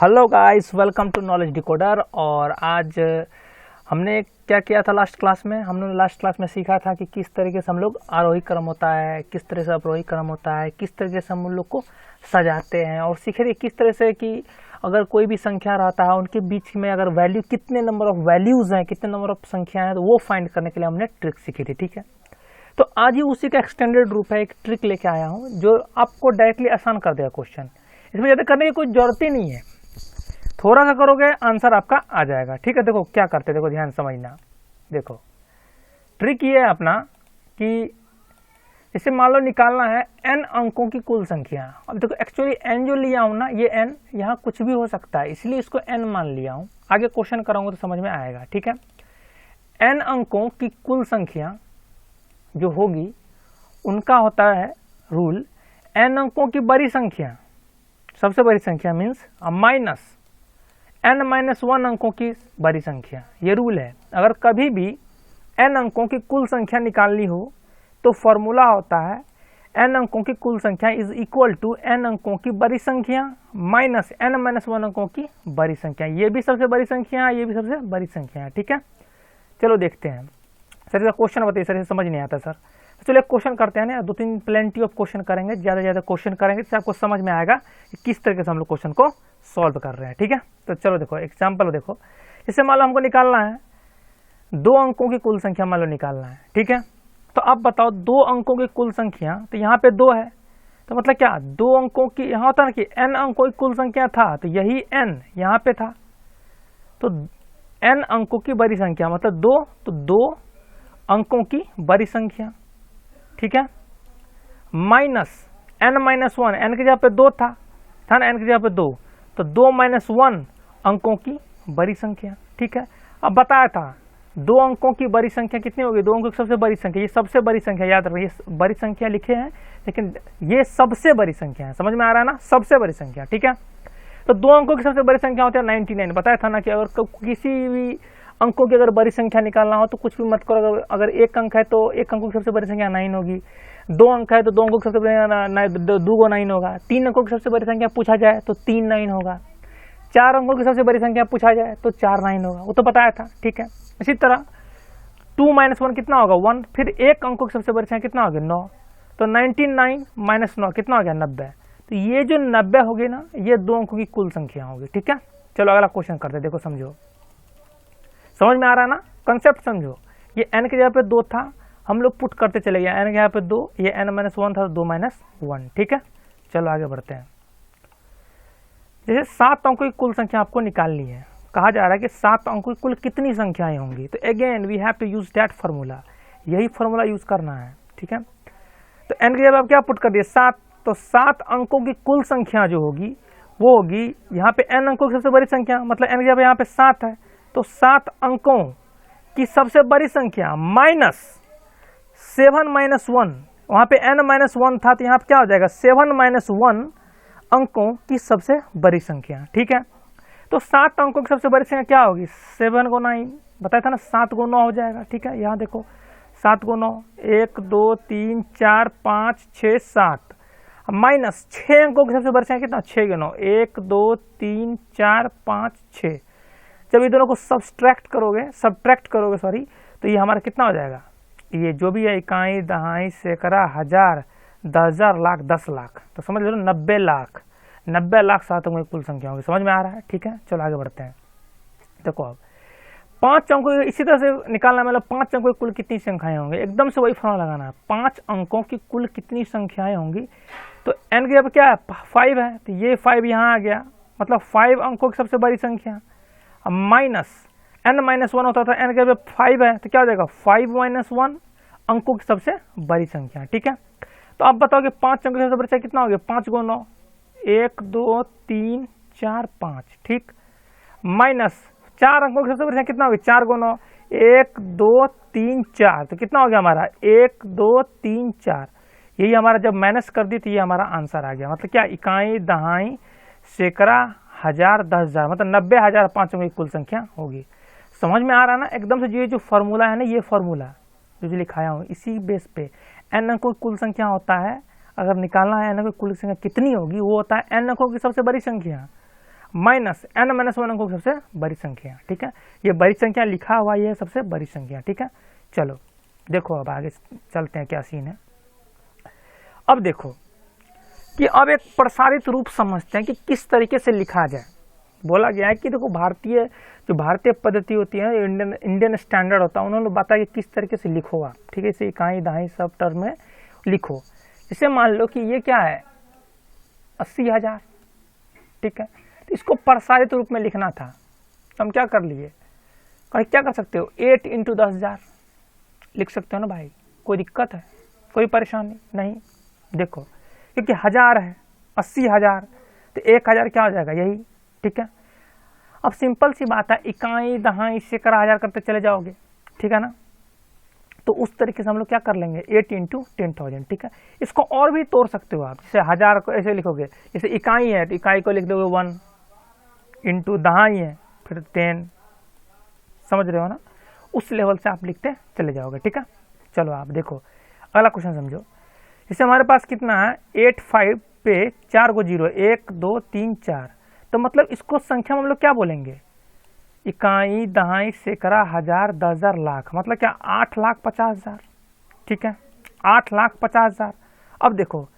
Hello guys, welcome to knowledge decoder. और आज हमने क्या किया था लास्ट क्लास में? हमने लास्ट क्लास में सीखा था कि किस तरीके से हम लोग आरोही क्रम होता है, किस तरह से अवरोही क्रम होता है, किस तरीके से हम उन लोग को सजाते हैं, और सीखे थे किस तरह से कि अगर कोई भी संख्या रहता है उनके बीच में अगर वैल्यू कितने नंबर ऑफ वैल्यूज़ हैं, कितने नंबर ऑफ संख्याएँ हैं, तो वो फाइंड करने के लिए हमने ट्रिक सीखी थी। ठीक है, तो आज ही उसी का एक्सटेंडेड रूप है, एक ट्रिक लेके आया हूँ जो आपको डायरेक्टली आसान कर देगा क्वेश्चन। इसमें ज़्यादा करने की कोई ज़रूरत ही नहीं है, थोड़ा सा करोगे आंसर आपका आ जाएगा। ठीक है, देखो क्या करते, देखो ध्यान समझना। देखो ट्रिक ये है अपना कि इसे मान लो निकालना है n अंकों की कुल संख्या। अब देखो एक्चुअली n जो लिया हूं ना, ये n यहाँ कुछ भी हो सकता है, इसलिए इसको n मान लिया हूं। आगे क्वेश्चन कराऊंगा तो समझ में आएगा। ठीक है, n अंकों की कुल संख्या जो होगी उनका होता है रूल n अंकों की बड़ी संख्या, सबसे बड़ी संख्या मीन्स माइनस n-1 अंकों की बड़ी संख्या। ये रूल है। अगर कभी भी n अंकों की कुल संख्या निकालनी हो तो फॉर्मूला होता है n अंकों की कुल संख्या इज इक्वल टू n अंकों की बड़ी संख्या माइनस n-1 अंकों की बड़ी संख्या। ये भी सबसे बड़ी संख्या है, ये भी सबसे बड़ी संख्या है। ठीक है, चलो देखते हैं। सर इसका क्वेश्चन बताइए, सर समझ नहीं आता सर। तो चलिए क्वेश्चन करते हैं ना, दो तीन प्लेंटी ऑफ क्वेश्चन करेंगे, ज़्यादा ज़्यादा क्वेश्चन करेंगे तो आपको समझ में आएगा कि किस तरीके से हम लोग क्वेश्चन को सॉल्व कर रहे हैं। ठीक है, तो चलो देखो एग्जाम्पल देखो। इससे मान लो हमको निकालना है 2 अंकों की कुल संख्या, मान लो निकालना है। ठीक है, तो अब बताओ 2 अंकों की कुल संख्या, तो यहाँ पे 2 है, तो मतलब क्या 2 अंकों की, यहाँ होता है ना कि n अंकों की कुल संख्या था, तो यही n यहाँ पे था, तो n अंकों की बड़ी संख्या मतलब 2, तो 2 अंकों की बड़ी संख्या। ठीक है, माइनस n-1, n की जगह पे 2 था ना, n की जगह पे 2, तो 2-1 अंकों की बड़ी संख्या। ठीक है, अब बताया था 2 अंकों की बड़ी संख्या कितनी होगी, 2 अंकों की सबसे बड़ी संख्या, ये सबसे बड़ी संख्या याद रखिए, ये बड़ी संख्या लिखे हैं लेकिन ये सबसे बड़ी संख्या है, समझ में आ रहा है ना, सबसे बड़ी संख्या। ठीक है, तो 2 अंकों की सबसे बड़ी संख्या होती है 99। बताया था ना कि अगर किसी भी अंकों की अगर बड़ी संख्या निकालना हो तो कुछ भी मत करो, अगर 1 अंक है तो 1 अंकों की सबसे बड़ी संख्या 9 होगी, 2 अंक है तो 2 अंकों की सबसे बड़ी 2 9 होगा, 3 अंकों की सबसे बड़ी संख्या पूछा जाए तो 3 9 होगा, 4 अंकों की सबसे बड़ी संख्या पूछा जाए तो 4 9 होगा, वो तो बताया था। ठीक है, इसी तरह 2-1 कितना होगा 1, फिर 1 अंकों की सबसे बड़ी संख्या कितना होगी 9, तो 99 - 9 कितना हो गया 90। तो ये जो 90 होगी ना, ये 2 अंकों की कुल संख्या होगी। ठीक है, चलो अगला क्वेश्चन करते, देखो समझो, समझ में आ रहा है ना, कंसेप्ट समझो। ये n की जगह पे 2 था, हम लोग पुट करते चले गए, n की जगह पे 2, ये n-1 था, 2-1। ठीक है, चलो आगे बढ़ते हैं। जैसे 7 अंकों की कुल संख्या आपको निकालनी है, कहा जा रहा है कि 7 अंकों की कुल कितनी संख्याएं होंगी, तो again we have to use that formula, यही फार्मूला यूज करना है। ठीक है, तो n की जगह आप क्या पुट कर दिए 7, तो 7 अंकों की कुल संख्या जो होगी वो होगी, यहाँ पे n अंकों की सबसे बड़ी संख्या मतलब n की जगह यहाँ पे 7 है, तो 7 अंकों की सबसे बड़ी संख्या माइनस 7-1, वहाँ पे n-1 था, तो यहाँ पे क्या हो जाएगा 7-1 अंकों की सबसे बड़ी संख्या। ठीक है, तो 7 अंकों की सबसे बड़ी संख्या क्या होगी 7 × 9, बताया था ना 7 × 9 हो जाएगा। ठीक है, यहाँ देखो 7 × 9, 1 2 3 4 5 6 7, माइनस 6 अंकों की सबसे बड़ी संख्या कितना 6 × 9, 1 2 3 4 5 6। जब ये दोनों को सब्ट्रैक्ट करोगे सॉरी, तो ये हमारा कितना हो जाएगा, ये जो भी है इकाई दहाई सैकड़ा हजार 10,000 लाख 10 लाख, तो समझ लो 90 लाख 7 अंकों की कुल संख्या होगी। समझ में आ रहा है। ठीक है, चलो आगे बढ़ते हैं। देखो अब 5 अंकों इसी तरह से निकालना, मतलब 5 अंकों की कुल कितनी संख्याएं होंगी, एकदम से वही फॉर्मूला लगाना है, 5 अंकों की कुल कितनी संख्याएं होंगी, तो n की जगह क्या है 5 है, तो ये 5 यहाँ आ गया, मतलब 5 अंकों की सबसे बड़ी संख्या, माइनस n-1 होता था, n के जगह 5 है, तो क्या हो जाएगा 5-1 अंकों की सबसे बड़ी संख्या। ठीक है, तो आप बताओ कि 5 अंकों की सबसे बड़ी संख्या कितना हो गया 5 × 9, 1 2 3 4 5। ठीक, माइनस 4 अंकों की सबसे बड़ी संख्या कितना होगी 4 × 9, 1 2 3 4, तो कितना हो गया हमारा 1 2 3 4। यही हमारा जब माइनस कर दी तो ये हमारा आंसर आ गया, मतलब क्या इकाई दहाई सैकड़ा हजार 10,000, मतलब 90,000 5 अंकों की कुल संख्या होगी। समझ में आ रहा है ना एकदम से। ये जो फार्मूला है ना, ये फार्मूला जो लिखाया हूँ इसी बेस पे n अंकों की कुल संख्या होता है, अगर निकालना है n अंकों की कुल संख्या कितनी होगी, वो होता है n अंकों की सबसे बड़ी संख्या माइनस n माइनस 1 अंकों की सबसे बड़ी संख्या, ठीक है। ये बड़ी संख्या लिखा हुआ ये है सबसे बड़ी संख्या, ठीक है। चलो देखो अब आगे चलते हैं क्या सीन है। अब देखो कि अब एक प्रसारित रूप समझते हैं कि किस तरीके से लिखा जाए। बोला गया है कि देखो भारतीय पद्धति होती है, इंडियन स्टैंडर्ड होता है, उन्होंने बताया कि किस तरीके से लिखो आप, ठीक है। इसे इकाई दहाई सब टर्म में लिखो। जैसे मान लो कि ये क्या है 80,000, ठीक है। तो इसको प्रसारित रूप में लिखना था, तो हम क्या कर लिए, क्या कर सकते हो 8 × 10,000 लिख सकते हो ना भाई, कोई दिक्कत है, कोई परेशानी नहीं। देखो क्योंकि 1000 है, 80,000, तो 1000 क्या हो जाएगा यही, ठीक है। अब सिंपल सी बात है, इकाई दहाई सैकड़ा हजार करते चले जाओगे, ठीक है ना। तो उस तरीके से हम लोग क्या कर लेंगे 8 × 10,000, ठीक है। इसको और भी तोड़ सकते हो आप, जैसे 1000 को ऐसे लिखोगे, जैसे इकाई है तो इकाई को लिख दोगे 1 × दहाई है फिर 10, समझ रहे हो ना, उस लेवल से आप लिखते चले जाओगे, ठीक है। चलो आप देखो अगला क्वेश्चन समझो। जैसे हमारे पास कितना है 85 पे 4 को 0, 1 2 3 4, तो मतलब इसको संख्या में हम लोग क्या बोलेंगे, इकाई दहाई सैकड़ा हजार 10,000 लाख, मतलब क्या 8,50,000, ठीक है, 8,50,000। अब देखो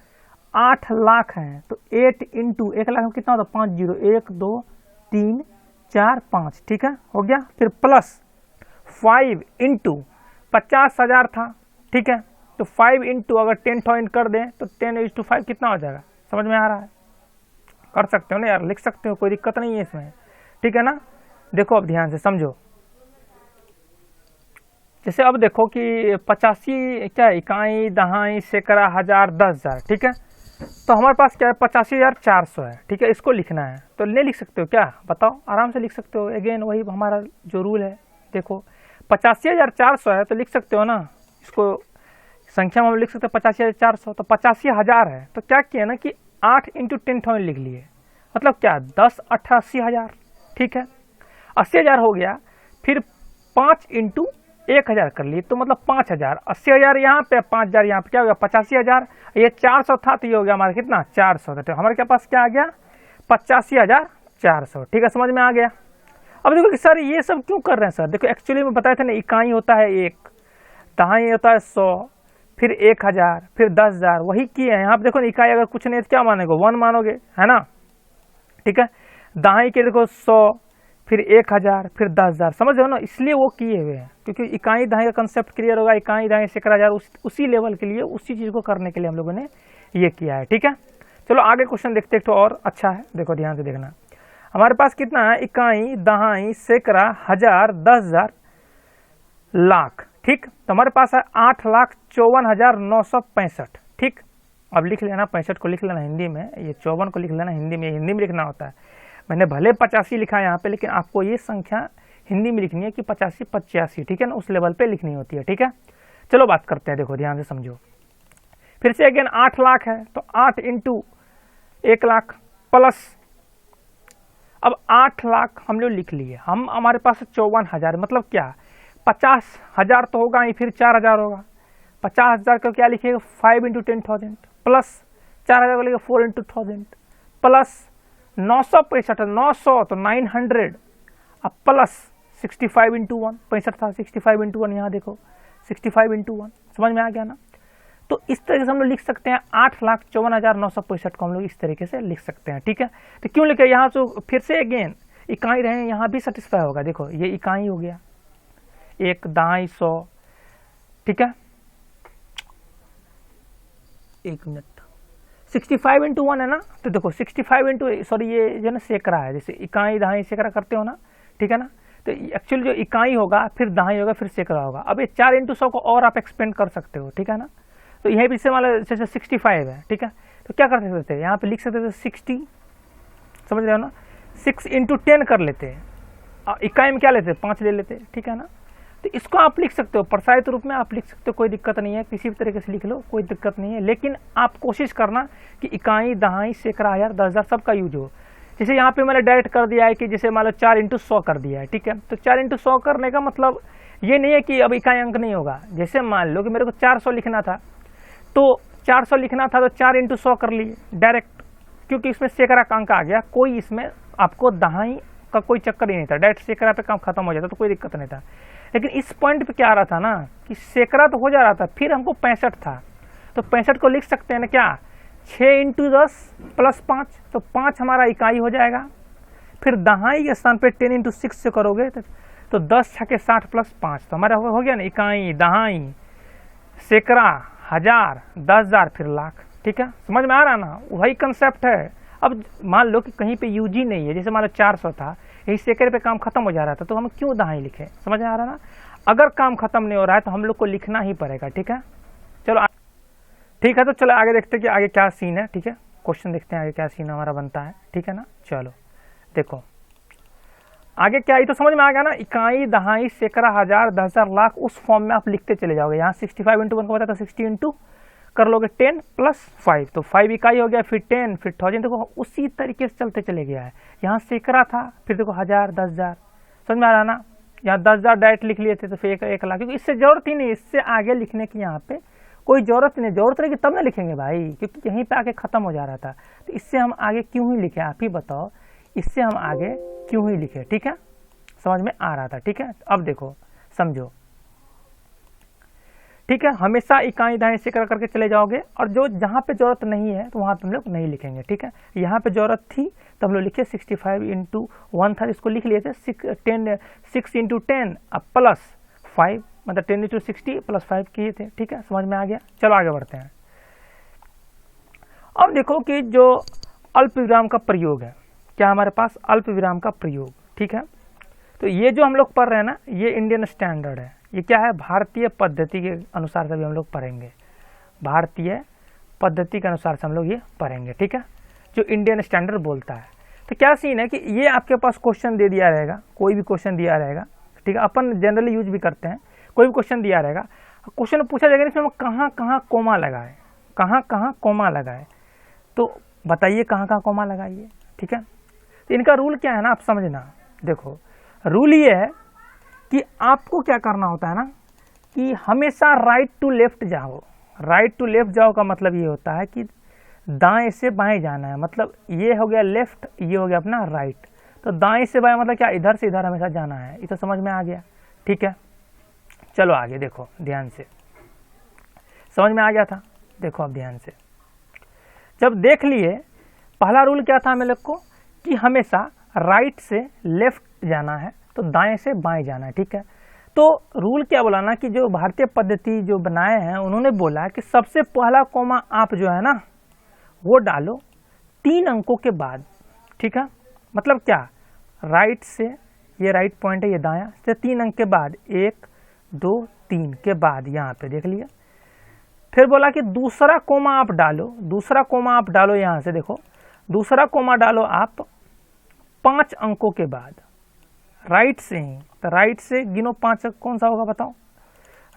8 लाख है तो 8 × 1 लाख में कितना होता है 5 0, 1 2 3 4 5, ठीक है, हो गया। फिर प्लस 5 × 50,000 था, ठीक है। तो 5 × अगर 10,000 कर दें तो 10:5 कितना हो जाएगा, समझ में आ रहा है, कर सकते हो ना यार, लिख सकते हो, कोई दिक्कत नहीं है इसमें, ठीक है ना। देखो अब ध्यान से समझो, जैसे अब देखो कि 85 क्या इकाई दहाई सैकड़ा हजार 10,000, ठीक है। तो हमारे पास क्या है 85,400 है, ठीक है। इसको लिखना है तो नहीं लिख सकते हो क्या, बताओ, आराम से लिख सकते हो। अगेन वही हमारा जो रूल है, देखो 85,400 है तो लिख सकते हो ना, इसको संख्या में हम लिख सकते हैं 85,400, तो 85,000 है तो क्या किया ना कि 8 × 10,000 लिख लिए, मतलब क्या 10 8 80,000, ठीक है। 80,000 हो गया, फिर 5 × 1,000 कर लिए, तो मतलब 5,000, 80,000 यहाँ पे 5,000 यहाँ पे, क्या हो गया 85,000। ये 400 था तो ये हो गया हमारा कितना 400, तो हमारे के पास क्या आ गया 85,400, ठीक है, समझ में आ गया। अब देखो कि सर ये सब क्यों कर रहे हैं सर, देखो एक्चुअली में बताया था ना, इकाई होता है 1, दहाई होता है 100, फिर 1,000, फिर 10,000, वही किए हैं। यहाँ पे देखो इकाई अगर कुछ नहीं तो क्या मानेगो 1 मानोगे, है ना, ठीक है। दहाई के देखो 100, फिर 1,000, फिर 10,000, समझ रहे हो ना, इसलिए वो किए हुए हैं, क्योंकि इकाई दहाई का कंसेप्ट क्लियर होगा, इकाई दहाई सैकड़ा हजार उसी लेवल के लिए, उसी चीज़ को करने के लिए हम लोगों ने ये किया है, ठीक है। चलो आगे क्वेश्चन देखते हैं, तो और अच्छा है, देखो ध्यान से देखना। हमारे पास कितना है इकाई दहाई सैकड़ा हजार 10,000 लाख, ठीक। तो हमारे पास है 8,54,965, ठीक। अब लिख लेना 65 को लिख लेना हिंदी में, ये 54 को लिख लेना हिंदी में, हिंदी में लिखना होता है। मैंने भले 85 लिखा है यहाँ पे, लेकिन आपको ये संख्या हिंदी में लिखनी है कि 85 85, ठीक है ना, उस लेवल पे लिखनी होती है, ठीक है। चलो बात करते हैं, देखो ध्यान से समझो। फिर से अगेन 8 लाख है तो 8 × 1 लाख प्लस, अब 8 लाख हम लोग लिख लिए, हम हमारे पास 54,000, मतलब क्या 50,000 तो होगा ही, फिर 4,000 होगा, 50,000 का क्या लिखिएगा 5 × 10,000 प्लस 4,000 को लिखिएगा 4 × 1000 प्लस 965, 900 तो 900, अब प्लस 65 × 1, 65 था 65 × 1, यहाँ देखो 65 × 1, समझ में आ गया ना। तो इस तरीके से हम लोग लिख सकते हैं 8,54,965 को हम लोग इस तरीके से लिख सकते हैं, ठीक है। तो क्यों लिखे यहाँ से, फिर से अगेन इकाई रहे यहाँ भी सेटिस्फाई होगा, देखो ये इकाई हो गया 1 दहाई 100, ठीक है, 1 मिनट 65 × 1 है ना, तो देखो 65 × सॉरी ये जो ना सैकड़ा है, जैसे इकाई दहाई सैकड़ा करते हो ना, ठीक है ना। तो एक्चुअली जो इकाई होगा फिर दहाई होगा फिर सैकड़ा होगा। अब ये 4 × 100 को और आप एक्सपेंड कर सकते हो, ठीक है ना। तो यहीं भी से मान लो जैसे 65 है, ठीक है, तो क्या कर सकते थे यहाँ पे लिख सकते थे 60, समझ रहे हो ना, 6 × 10 कर लेते हैं, इकाई में क्या लेते 5 ले लेते, ठीक है ना। तो इसको आप लिख सकते हो प्रसारित रूप में, आप लिख सकते हो, कोई दिक्कत नहीं है, किसी भी तरीके से लिख लो, कोई दिक्कत नहीं है। लेकिन आप कोशिश करना कि इकाई दहाई सैकड़ा हजार 10,000 सबका यूज हो। जैसे यहाँ पे मैंने डायरेक्ट कर दिया है कि जैसे मान लो 4 × 100 कर दिया है, ठीक है। तो 4 × 100 करने का मतलब ये नहीं है कि अब इकाई अंक नहीं होगा। जैसे मान लो कि मेरे को 400 लिखना था, तो 400 लिखना था तो 4 × 100 कर लिए डायरेक्ट, क्योंकि इसमें सैकड़ा का अंक आ गया, कोई इसमें आपको दहाई का कोई चक्कर ही नहीं था, डायरेक्ट सैकड़ा पे काम खत्म हो जाता तो कोई दिक्कत नहीं था। लेकिन इस पॉइंट पे क्या आ रहा था ना कि सैकड़ा तो हो जा रहा था, फिर हमको 65 था, तो 65 को लिख सकते हैं ना क्या, 6 × 10 + 5, तो 5 हमारा इकाई हो जाएगा। फिर दहाई के स्थान पे 10 × 6 से करोगे तो 10 × 60 + 5, तो हमारा हो गया ना इकाई, दहाई, सैकड़ा, हजार, 10,000, फिर लाख। ठीक है, समझ में आ रहा ना, वही कंसेप्ट है। अब मान लो कि कहीं पे यूजी नहीं है, जैसे मान लो 400 था, यही सैकड़े पे काम खत्म हो जा रहा था, तो हम क्यों दहाई लिखे, समझ में आ रहा ना। अगर काम खत्म नहीं हो रहा है तो हम लोग को लिखना ही पड़ेगा। ठीक है, चलो ठीक है, तो चलो आगे देखते हैं कि आगे क्या सीन है। ठीक है, क्वेश्चन देखते हैं आगे क्या सीन हमारा बनता है। ठीक है ना, चलो देखो आगे क्या, ये तो समझ में आ गया ना, इकाई, दहाई, सैकड़ा, हजार, 10,000, लाख, उस फॉर्म में आप लिखते चले जाओगे। यहाँ 65 × 1 को बताया था, 60 इंटू कर लोगे 10 + 5, तो 5 इकाई हो गया, फिर 10, फिर 1000, देखो उसी तरीके से चलते चले गया है। यहाँ सैकड़ा था, फिर देखो हजार, 10,000, समझ में आ रहा ना। यहाँ 10,000 डायरेक्ट लिख लिए थे, तो फिर 1 लाख, क्योंकि इससे जरूरत ही नहीं, इससे आगे लिखने की यहाँ पे कोई जरूरत नहीं। जरूरत रहेगी तब ना लिखेंगे भाई, क्योंकि यहीं पे आके खत्म हो जा रहा था, तो इससे हम आगे क्यों ही लिखे, आप ही बताओ, इससे हम आगे क्यों ही लिखे। ठीक है, समझ में आ रहा था। ठीक है, अब देखो समझो। ठीक है, हमेशा इकाई, दहाई, सैकड़ा करके चले जाओगे, और जो जहाँ पे जरूरत नहीं है तो वहाँ तुम लोग नहीं लिखेंगे। ठीक है, यहाँ पे जरूरत थी तो हम लोग लिखे 65 × 1 था, इसको लिख लिए थे 6 × 10 + 5, मतलब 10 × 60 + 5 किए थे। ठीक है, समझ में आ गया। चलो आगे बढ़ते हैं। अब देखो कि जो अल्प विराम का प्रयोग है, क्या हमारे पास अल्प विराम का प्रयोग। ठीक है, तो ये जो हम लोग पढ़ रहे हैं ना, ये इंडियन स्टैंडर्ड है, ये क्या है, भारतीय पद्धति के अनुसार से भी हम लोग पढ़ेंगे, भारतीय पद्धति के अनुसार से हम लोग ये पढ़ेंगे। ठीक है, जो इंडियन स्टैंडर्ड बोलता है। तो क्या सीन है कि ये आपके पास क्वेश्चन दे दिया रहेगा, कोई भी क्वेश्चन दिया रहेगा। ठीक है, अपन जनरली यूज भी करते हैं, कोई भी क्वेश्चन दिया रहेगा, क्वेश्चन पूछा जाएगा इसमें कहाँ कहाँ कोमा लगाए, कहाँ कहाँ कोमा लगाए, तो बताइए कहाँ कहाँ कोमा लगाइए। ठीक है, तो इनका रूल क्या है ना, आप समझना। देखो रूल ये है कि आपको क्या करना होता है ना, कि हमेशा राइट टू लेफ्ट जाओ। राइट टू लेफ्ट जाओ का मतलब ये होता है कि दाएं से बाएं जाना है, मतलब ये हो गया लेफ्ट, ये हो गया अपना राइट, तो दाएं से बाएं मतलब क्या, इधर से इधर हमेशा जाना है। ये तो समझ में आ गया। ठीक है, चलो आगे देखो ध्यान से, समझ में आ गया था। देखो अब ध्यान से, जब देख लिए, पहला रूल क्या था हमें लोग को, कि हमेशा राइट से लेफ्ट जाना है, तो दाएं से बाएं जाना है। ठीक है, तो रूल क्या बोला ना, कि जो भारतीय पद्धति जो बनाए हैं उन्होंने बोला कि सबसे पहला कोमा आप जो है ना वो डालो 3 अंकों के बाद। ठीक है, मतलब क्या, राइट से, ये राइट पॉइंट है, ये दायां से 3 अंक के बाद, 1 2 3 के बाद यहाँ पे देख लिया। फिर बोला कि दूसरा कोमा आप डालो, दूसरा कोमा आप डालो, यहाँ से देखो दूसरा कोमा डालो आप 5 अंकों के बाद, राइट से ही, तो राइट से गिनो 5 कौन सा होगा बताओ,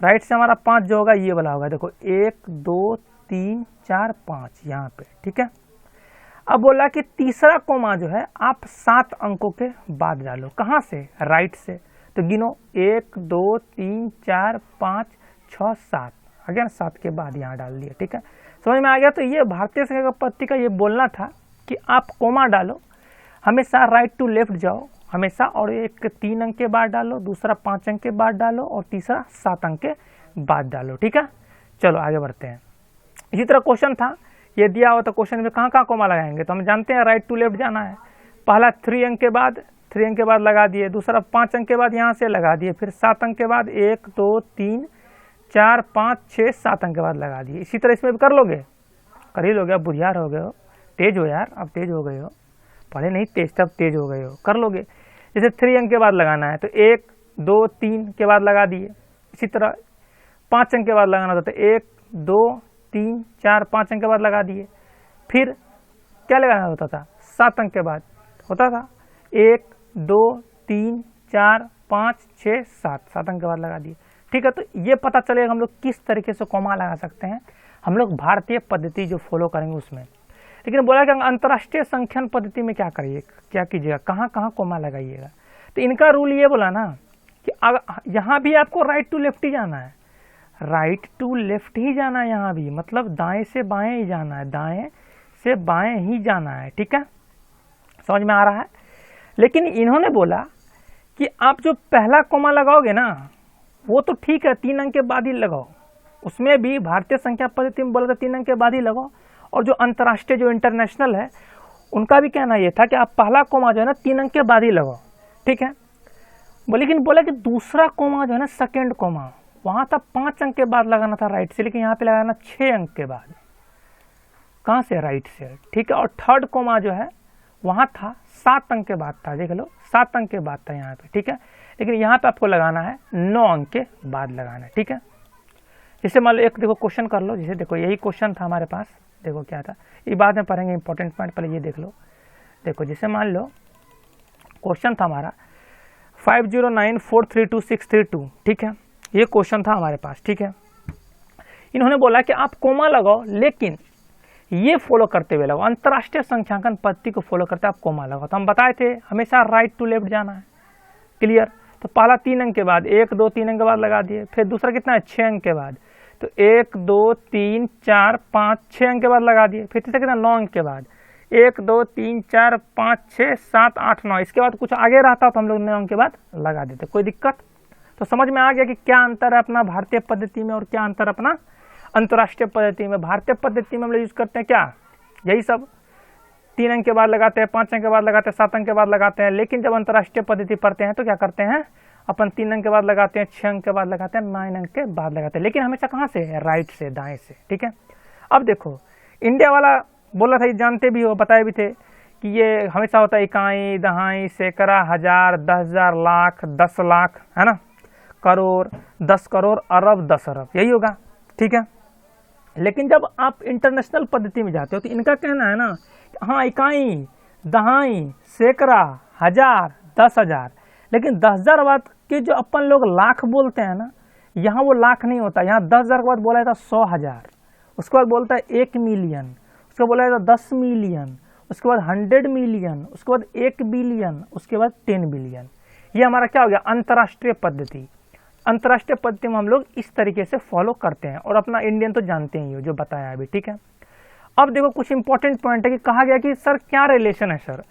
राइट से हमारा 5 जो होगा ये वाला होगा, देखो 1 2 3 4 5 यहाँ पे। ठीक है, अब बोला कि तीसरा कोमा जो है आप 7 अंकों के बाद डालो, कहाँ से, राइट से, तो गिनो 1 2 3 4 5 6 7, अगेन 7 के बाद यहाँ डाल दिया। ठीक है, समझ में आ गया। तो ये भारतीय संख्या पद्धति का ये बोलना था कि आप कोमा डालो, हमेशा राइट टू लेफ्ट जाओ हमेशा, और एक 3 अंक के बाद डालो, दूसरा 5 अंक के बाद डालो, और तीसरा 7 अंक के बाद डालो। ठीक है, चलो आगे बढ़ते हैं। इसी तरह क्वेश्चन था, ये दिया हुआ तो क्वेश्चन में कहाँ कहाँ कोमा लगाएंगे, तो हम जानते हैं राइट टू लेफ्ट जाना है, पहला 3 अंक के बाद, 3 अंक के बाद लगा दिए, दूसरा 5 अंक के बाद यहाँ से लगा दिए, फिर 7 अंक के बाद 1 2 3 4 5 6 7 अंक के बाद लगा दिए। इसी तरह इसमें भी कर लोगे, कर ही लोगे, अब बुझियार हो गए हो, तेज हो यार, अब तेज हो गए हो, पढ़े नहीं तेज तब तेज हो गए हो, कर लोगे। जैसे 3 अंक के बाद लगाना है तो 1 2 3 के बाद लगा दिए, इसी तरह 5 अंक के बाद लगाना था तो 1 2 3 4 5 अंक के बाद लगा दिए, फिर क्या लगाना होता था, 7 अंक के बाद होता था, 1 2 3 4 5 6 7, 7 अंक के बाद लगा दिए। ठीक है, तो ये पता चलेगा हम लोग किस तरीके से कोमा लगा सकते हैं, हम लोग भारतीय पद्धति जो फॉलो करेंगे उसमें। लेकिन बोला कि अंतर्राष्ट्रीय संख्यान पद्धति में क्या करिए, क्या कीजिएगा, कहाँ कहाँ कोमा लगाइएगा। तो इनका रूल ये बोला ना कि यहाँ भी आपको राइट टू लेफ्ट ही जाना है, राइट टू लेफ्ट ही जाना है, यहाँ भी मतलब दाएं से बाएं ही जाना है, दाएं से बाएं ही जाना है। ठीक है, समझ में आ रहा है। लेकिन इन्होंने बोला कि आप जो पहला कोमा लगाओगे ना वो तो ठीक है, 3 अंक के बाद ही लगाओ, उसमें भी भारतीय संख्या पद्धति में बोला था 3 अंक के बाद ही लगाओ, और जो अंतर्राष्ट्रीय जो इंटरनेशनल है उनका भी कहना ये था कि आप पहला कोमा जो है ना 3 अंक के बाद ही लगाओ, ठीक है। लेकिन बोला कि दूसरा कोमा जो है ना सेकेंड कोमा वहाँ था 5 अंक के बाद लगाना था राइट से, लेकिन यहाँ पे लगाना 6 अंक के बाद, कहाँ से, राइट से, ठीक है। और थर्ड कोमा जो है वहाँ था 7 अंक के बाद था, देख लो 7 अंक के बाद था यहाँ पे, ठीक है। लेकिन यहाँ पे आपको लगाना है 9 अंक के बाद लगाना है, ठीक है। जैसे मान लो एक देखो क्वेश्चन कर लो, जैसे देखो यही क्वेश्चन था हमारे पास, देखो क्या था, ये बाद में पढ़ेंगे इंपॉर्टेंट पॉइंट, पहले ये देख लो। देखो जैसे मान लो क्वेश्चन था हमारा 509432 ठीक है, ये क्वेश्चन था हमारे पास, ठीक है। इन्होंने बोला कि आप कोमा लगाओ लेकिन ये फॉलो करते हुए लगाओ, अंतर्राष्ट्रीय संख्यांकन पद्धति को फॉलो करते आप कोमा लगाओ। तो हम बताए थे हमेशा राइट टू लेफ्ट जाना है, क्लियर। तो पहला 3 अंक के बाद 1 2 3 अंक के बाद लगा दिए, फिर दूसरा कितना है 6 अंक के बाद, तो 1 2 3 4 5 6 अंक के बाद लगा दिए, फिर तीसरा कितना 9 अंक के बाद 1 2 3 4 5 6 7 8 9, इसके बाद कुछ आगे रहता तो हम लोग 9 अंक के बाद लगा देते, कोई दिक्कत। तो समझ में आ गया कि क्या अंतर है अपना भारतीय पद्धति में और क्या अंतर अपना अंतर्राष्ट्रीय पद्धति में। भारतीय पद्धति में हम लोग यूज करते हैं क्या, यही सब 3 अंक के बाद लगाते हैं, 5 अंक के बाद लगाते हैं, 7 अंक के बाद लगाते हैं। लेकिन जब अंतर्राष्ट्रीय पद्धति पढ़ते हैं तो क्या करते हैं, अपन 3 अंक के बाद लगाते हैं, 6 अंक के बाद लगाते हैं, 9 अंक के बाद लगाते हैं, लेकिन हमेशा कहाँ से, राइट से, दाएं से, ठीक है। अब देखो इंडिया वाला बोला था, ये जानते भी हो, बताए भी थे कि ये हमेशा होता है इकाई, दहाई, सैकड़ा, हजार, 10,000, लाख, 10 लाख, है ना, करोड़, 10 करोड़, अरब, 10 अरब, यही होगा, ठीक है। लेकिन जब आप इंटरनेशनल पद्धति में जाते हो तो इनका कहना है ना, हाँ इकाई, दहाई, सैकड़ा, हजार, 10,000, लेकिन 10,000 बाद के जो अपन लोग लाख बोलते हैं ना, यहाँ वो लाख नहीं होता, यहाँ 10,000 के बाद बोला जाता 100,000, उसके बाद बोलता है 1 मिलियन, उसके बाद बोला जाता 10 मिलियन, उसके बाद 100 मिलियन, उसके बाद 1 बिलियन, उसके बाद 10 बिलियन। ये हमारा क्या हो गया, अंतर्राष्ट्रीय पद्धति। अंतर्राष्ट्रीय पद्धति में हम लोग इस तरीके से फॉलो करते हैं, और अपना इंडियन तो जानते ही हो जो बताया अभी, ठीक है। अब देखो कुछ इंपॉर्टेंट पॉइंट है कि कहा गया कि सर क्या रिलेशन है सर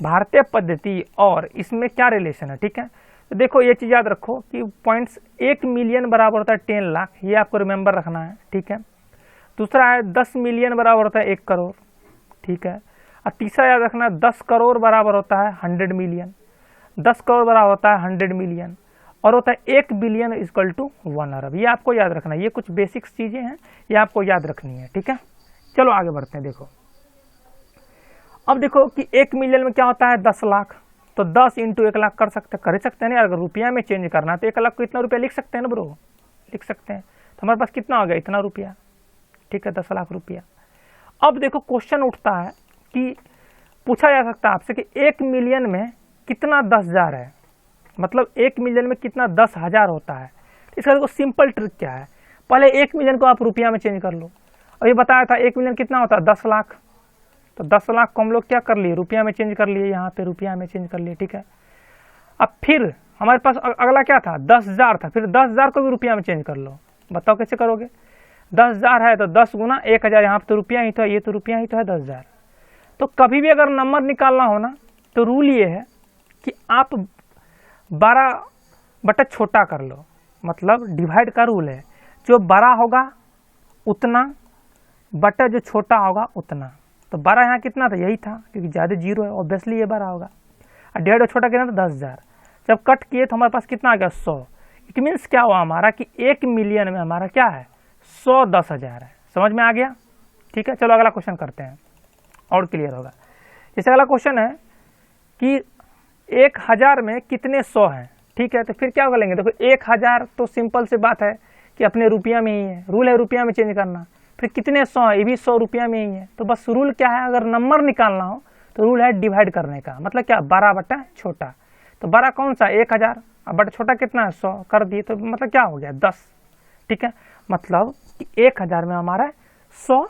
भारतीय पद्धति और इसमें क्या रिलेशन है, ठीक है। तो देखो ये चीज़ याद रखो कि पॉइंट्स 1 मिलियन बराबर होता है 10 लाख, ये आपको रिमेंबर रखना है, ठीक है। दूसरा है 10 मिलियन बराबर होता है 1 करोड़, ठीक है। और तीसरा याद रखना है 10 करोड़ बराबर होता है 100 मिलियन, 10 करोड़ बराबर होता है 100 मिलियन, और होता है 1 बिलियन इक्वल टू 1 अरब। ये आपको याद रखना है, ये कुछ बेसिक्स चीज़ें हैं, ये आपको याद रखनी है, ठीक है। चलो आगे बढ़ते हैं। देखो अब देखो कि 1 मिलियन में क्या होता है 10 लाख, तो 10 इंटू 1 लाख कर सकते हैं ना। अगर रुपया में चेंज करना है तो 1 लाख को इतना रुपया लिख सकते हैं ना ब्रो, लिख सकते हैं। तो हमारे पास कितना हो गया, इतना रुपया, ठीक है, 10 लाख रुपया। अब देखो क्वेश्चन उठता है कि पूछा जा सकता है आपसे कि 1 मिलियन में कितना 10,000 है, मतलब 1 मिलियन में कितना 10,000 होता है। इसका देखो सिंपल ट्रिक क्या है, पहले 1 मिलियन को आप रुपया में चेंज कर लो। और ये बताया था 1 मिलियन कितना होता है 10 लाख, तो 10 लाख को हम लोग क्या कर लिए, रुपया में चेंज कर लिए, यहाँ पे रुपया में चेंज कर लिए, ठीक है। अब फिर हमारे पास अगला क्या था 10,000 था, फिर 10,000 को भी रुपया में चेंज कर लो। बताओ कैसे करोगे, 10,000 है तो 10 गुना 1,000, यहाँ पे तो रुपया ही तो है, ये तो रुपया ही तो है 10,000। तो कभी भी अगर नंबर निकालना हो ना तो रूल ये है कि आप 12 बटा छोटा कर लो, मतलब डिवाइड का रूल है, जो बड़ा होगा उतना बटा जो छोटा होगा उतना। तो 12 यहाँ कितना था, यही था, क्योंकि ज़्यादा जीरो है, ऑब्वियसली ये बड़ा होगा। और डिवाइड छोटा कितना था 10,000, जब कट किए तो हमारे पास कितना आ गया 100। इट मीन्स क्या हुआ हमारा कि 1 मिलियन में हमारा क्या है 100 10,000 है। समझ में आ गया, ठीक है। चलो अगला क्वेश्चन करते हैं और क्लियर होगा। जैसे अगला क्वेश्चन है कि 1,000 में कितने 100 हैं, ठीक है। तो फिर क्या कर लेंगे, देखो 1,000 तो सिंपल सी बात है कि अपने रुपया में ही है, रूल है रुपया में चेंज करना। फिर कितने 100 है, ये भी 100 रुपया में ही है। तो बस रूल क्या है, अगर नंबर निकालना हो तो रूल है डिवाइड करने का, मतलब क्या 12 बटा छोटा। तो 12 कौन सा 1,000, अब बटा छोटा कितना है 100 कर दिए, तो मतलब क्या हो गया 10, ठीक है। मतलब 1,000 में हमारा 100,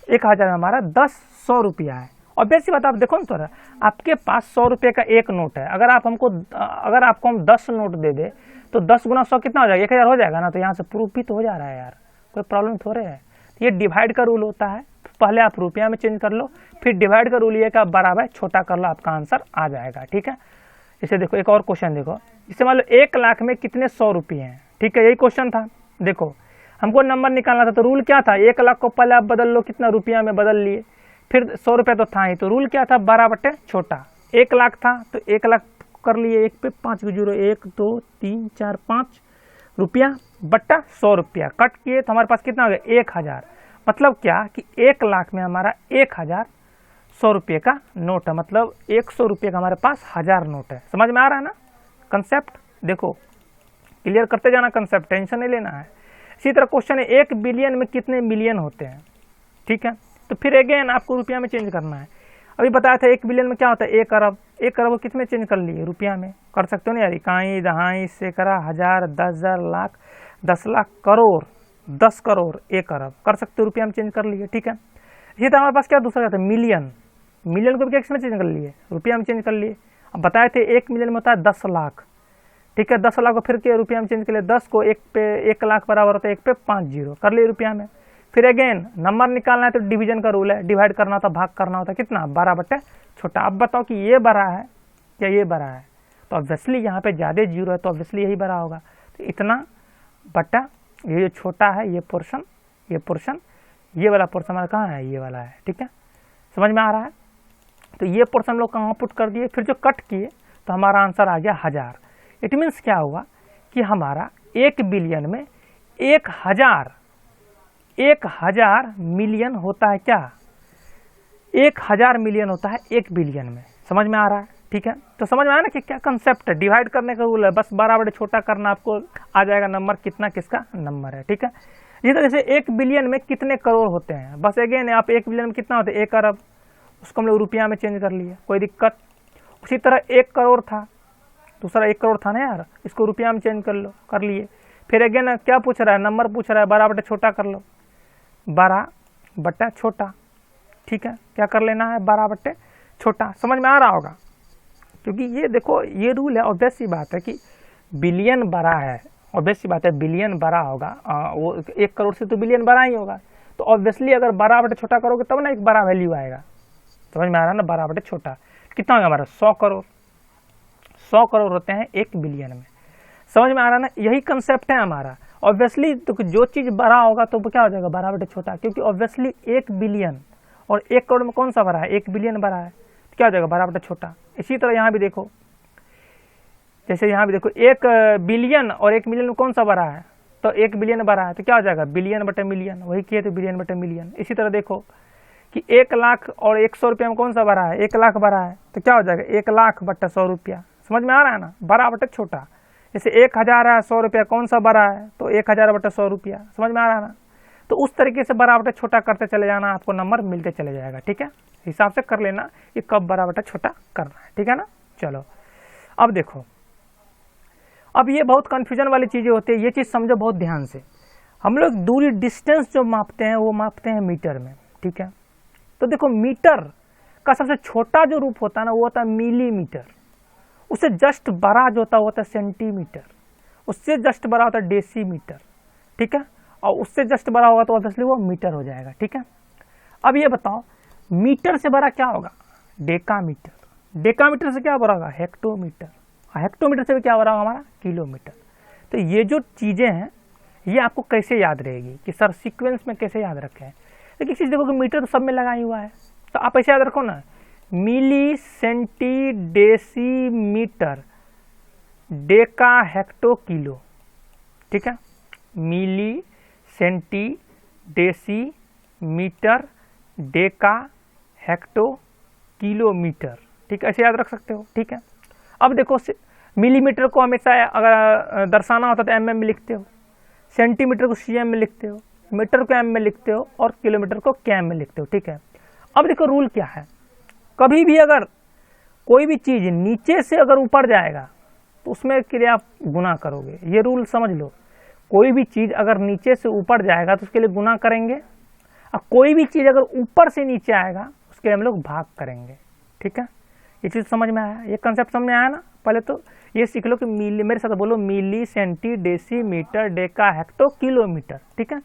1,000 में हमारा 10 100 रुपया है। और बेसी बात आप देखो ना, तो आपके पास 100 रुपये का एक नोट है, अगर आपको हम 10 नोट दे दे तो 10 गुना 100 कितना हो जाएगा 1,000 हो जाएगा ना। तो यहाँ से प्रूफ भी तो हो जा रहा है यार, कोई प्रॉब्लम थोड़े है। ये डिवाइड का रूल होता है, पहले आप रुपया में चेंज कर लो, फिर डिवाइड का रूल ये कि आप बराबर छोटा कर लो, आपका आंसर आ जाएगा, ठीक है। जैसे देखो एक और क्वेश्चन देखो, जैसे मान लो 1 लाख में कितने 100 रुपये हैं, ठीक है, यही क्वेश्चन था। देखो हमको नंबर निकालना था, तो रूल क्या था, 1 लाख को पहले आप बदल लो, कितना रुपया में बदल लिए, फिर 100 रुपया तो था ही, तो रूल क्या था, बड़ा बटे छोटा। 1 लाख था तो 1 लाख कर लिए, 1 पे 5 जीरो, 1 2 3 4 5 रुपया बट्टा 100 रुपया, कट किए तो हमारे पास कितना हो गया, 1000। मतलब क्या कि 1 लाख में हमारा 1000 100 रुपये का नोट है, मतलब 100 रुपये का हमारे पास 1000 नोट है। समझ में आ रहा है ना कंसेप्ट? देखो क्लियर करते जाना कंसेप्ट, टेंशन नहीं लेना है। इसी तरह क्वेश्चन है 1 बिलियन में कितने मिलियन होते हैं, ठीक है, तो फिर अगेन आपको रुपया में चेंज करना है। अभी बताया था 1 बिलियन में क्या होता है, 1 अरब। 1 अरब को किस में चेंज कर लिए, रुपया में कर सकते हो ना यार, इकाई दहाई सैकड़ा हजार 10,000 लाख 10 लाख करोड़ 10 करोड़ 1 अरब कर सकते हो, रुपया में चेंज कर लिए, ठीक है। इसी तरह हमारे पास क्या दूसरा था, मिलियन। मिलियन को भी किस में चेंज कर लिए, रुपया में चेंज कर लिए। अब बताए थे 1 मिलियन में होता है 10 लाख, ठीक है, 10 लाख को फिर के रुपया में चेंज कर लिए, 10 को 1 पे 1 लाख बराबर होता है 1 पे 5 जीरो, कर लिए रुपया में। फिर अगेन नंबर निकालना है तो डिवीजन का रूल है, डिवाइड करना होता, भाग करना होता, कितना, 12 बटे छोटा। अब बताओ कि ये बड़ा है या ये बड़ा है, तो ऑब्वियसली यहाँ पे ज़्यादा जीरो है, तो ऑब्वियसली यही बड़ा होगा। तो इतना बटा ये जो छोटा है, ये पोर्शन, ये पोर्शन, ये वाला पोर्शन हमारा कहाँ है, ये वाला है, ठीक है, समझ में आ रहा है। तो ये पोर्शन हम लोग कहाँ पुट कर दिए, फिर जो कट किए तो हमारा आंसर आ गया 1000। इट मीन्स क्या हुआ कि हमारा 1 बिलियन में 1000 मिलियन होता है, क्या 1000 मिलियन होता है 1 बिलियन में। समझ में आ रहा है, ठीक है। तो समझ में आया ना कि क्या कंसेप्ट है, डिवाइड करने का रूल है, बस बड़ा बड़े छोटा करना, आपको आ जाएगा नंबर कितना किसका नंबर है, ठीक है। इसी तरह से 1 बिलियन में कितने करोड़ होते हैं, बस अगेन आप 1 बिलियन में कितना होता है, 1 अरब, उसको हम लोग रुपया में चेंज कर लिए, कोई दिक्कत। उसी तरह 1 करोड़ था, दूसरा 1 करोड़ था ना यार, इसको रुपया में चेंज कर लो, कर लिए। फिर अगेन क्या पूछ रहा है, नंबर पूछ रहा है, बड़ा बटे छोटा कर लो, बड़ा बटा छोटा, ठीक है, क्या कर लेना है, बड़ा बटे छोटा। समझ में आ रहा होगा, क्योंकि ये देखो ये रूल है, ऑब्वियस सी बात है कि बिलियन बड़ा है, ऑब्वियस सी बात है बिलियन बड़ा होगा, वो 1 करोड़ से तो बिलियन बड़ा ही होगा, तो ऑब्वियसली अगर बड़ा बटे छोटा करोगे तब ना एक बड़ा वैल्यू आएगा। समझ में आ रहा है ना, बड़ा बटे छोटा कितना होगा हमारा, 100 करोड़। 100 करोड़ होते हैं 1 बिलियन में। समझ में आ रहा है ना, यही कंसेप्ट है हमारा। ऑब्वियसली तो जो चीज़ बड़ा होगा तो क्या हो जाएगा, बड़ा बटे छोटा, क्योंकि ऑब्वियसली 1 बिलियन और 1 करोड़ में कौन सा बड़ा है, 1 बिलियन बड़ा है, तो क्या हो जाएगा, बड़ा बटे छोटा। इसी तरह यहाँ भी देखो, जैसे यहाँ भी देखो 1 बिलियन और 1 मिलियन में कौन सा बड़ा है, तो 1 बिलियन बड़ा है, तो क्या हो जाएगा, बिलियन बटे मिलियन, वही किए तो बिलियन बटे मिलियन। इसी तरह देखो कि 1 लाख और 100 रुपया में कौन सा बड़ा है, 1 लाख बड़ा है, तो क्या हो जाएगा 1 लाख बट्टा 100 रुपया। समझ में आ रहा है ना, बड़ा बटे छोटा। जैसे 1000 है, 100 रुपया कौन सा बड़ा है, तो 1000 बटे 100 रुपया। समझ में आ रहा है ना, तो उस तरीके से बड़ा बटे छोटा करते चले जाना, आपको नंबर मिलते चले जाएगा, ठीक है। हिसाब से कर लेना कि कब बड़ा बटा छोटा करना है, ठीक है ना। चलो अब देखो, अब ये बहुत कन्फ्यूजन वाली चीज़ें होती है, ये चीज़ समझो बहुत ध्यान से। हम लोग दूरी डिस्टेंस जो मापते हैं वो मापते हैं मीटर में, ठीक है। तो देखो मीटर का सबसे छोटा जो रूप होता है ना वो होता है मिलीमीटर, उससे जस्ट बड़ा जो होता है वो होता है सेंटीमीटर, उससे जस्ट बड़ा होता है डेसीमीटर, ठीक है, और उससे जस्ट बड़ा होगा तो ऑब्वियसली वो मीटर हो जाएगा, ठीक है। अब ये बताओ मीटर से बड़ा क्या होगा, डेकामीटर। डेकामीटर से क्या बड़ा होगा, हेक्टोमीटर, और हेक्टोमीटर से भी क्या बड़ा होगा हमारा, किलोमीटर। तो ये जो चीज़ें हैं ये आपको कैसे याद रहेगी कि सर सीक्वेंस में कैसे याद रखें। लेकिन चीज़ देखो कि मीटर तो सब में लगा ही हुआ है, तो आप ऐसे याद रखो ना, milli centi deci metre deca hecto kilo, ठीक है, milli centi deci metre deca hecto kilometre, ठीक है, ऐसे याद रख सकते हो, ठीक है। अब देखो मिलीमीटर को हमेशा अगर दर्शाना होता तो mm में लिखते हो, सेंटीमीटर को cm में लिखते हो, मीटर को m में लिखते हो और किलोमीटर को km में लिखते हो, ठीक है। अब देखो रूल क्या है, कभी भी अगर कोई भी चीज़ नीचे से अगर ऊपर जाएगा तो उसमें के लिए आप गुना करोगे, ये रूल समझ लो। कोई भी चीज़ अगर नीचे से ऊपर जाएगा तो उसके लिए गुना करेंगे, और कोई भी चीज़ अगर ऊपर से नीचे आएगा उसके लिए हम लोग भाग करेंगे, ठीक है। ये चीज़ समझ में आया, ये कंसेप्ट समझ में आया ना। पहले तो ये सीख लो कि मिली, मेरे साथ बोलो, milli centi deci metre deca hecto kilometre, ठीक है।